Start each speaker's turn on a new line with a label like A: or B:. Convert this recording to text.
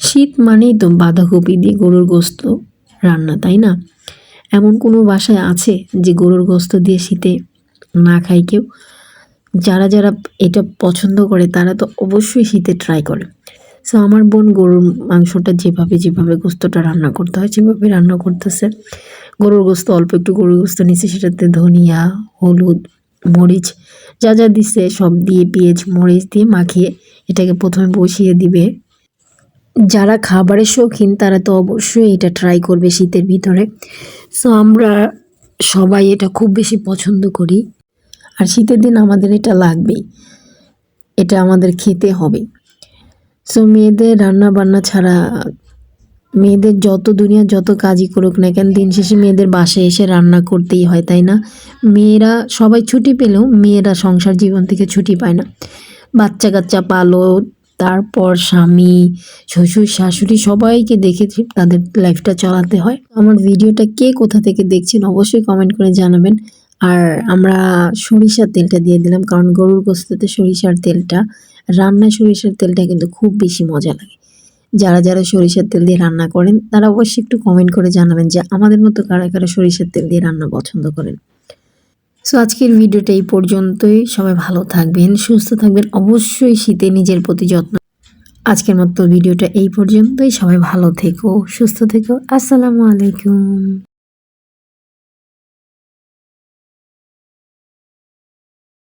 A: শীত মানেই তো বাঁধাকপি দিয়ে গরুর গোস্ত রান্না, তাই না? এমন কোনো বাসায় আছে যে গরুর গোস্ত দিয়ে শীতে না খায় কেউ? যারা যারা এটা পছন্দ করে তারা তো অবশ্যই শীতে ট্রাই করে। সো আমার বোন গরুর মাংসটা যেভাবে যেভাবে গোস্তটা রান্না করতে হয় সেভাবে রান্না করতেছে। গরুর গোস্ত অল্প একটু গরুর গোস্ত নিছে, সেটাতে ধনিয়া, হলুদ, মরিচ যা যা দিছে সব দিয়ে পেঁয়াজ মরিচ দিয়ে মাখিয়ে এটাকে প্রথমে বসিয়ে দিবে। যারা খাবারের শৌখিন তারা তো অবশ্যই এটা ট্রাই করবে শীতের ভিতরে। সো আমরা সবাই এটা খুব বেশি পছন্দ করি, আর শীতের দিন আমাদের এটা লাগবেই, এটা আমাদের খেতে হবে। সো মেয়েদের রান্না বান্না ছাড়া, মেয়েদের যত দুনিয়া যত কাজই করুক না কেন, দিন শেষে মেয়েদের বাসায় এসে রান্না করতেই হয়, তাই না? মেয়েরা সবাই ছুটি পেলেও মেয়েরা সংসার জীবন থেকে ছুটি পায় না। বাচ্চা কাচ্চা পালো, তারপর স্বামী, শ্বশুর শাশুড়ি সবাইকে দেখে তাদের লাইফটা চালাতে হয়। আমার ভিডিওটা কে কোথা থেকে দেখছেন অবশ্যই কমেন্ট করে জানাবেন। আর আমরা সরিষার তেলটা দিয়ে দিলাম, কারণ গরুর গোস্ততে সরিষার তেলটা, রান্নায় সরিষার তেলটা কিন্তু খুব বেশি মজা লাগে। যারা যারা সরিষার তেল দিয়ে রান্না করেন তারা অবশ্যই একটু কমেন্ট করে জানাবেন যে আমাদের মতো কারা কারা সরিষার তেল দিয়ে রান্না পছন্দ করেন। সো আজকের ভিডিওটা এই পর্যন্তই। সবাই ভালো থাকবেন, সুস্থ থাকবেন, অবশ্যই শীতে নিজের প্রতি যত্ন। আজকের মতো ভিডিওটা এই পর্যন্তই। সবাই ভালো থেকো, সুস্থ থেকো। আসসালামু আলাইকুম।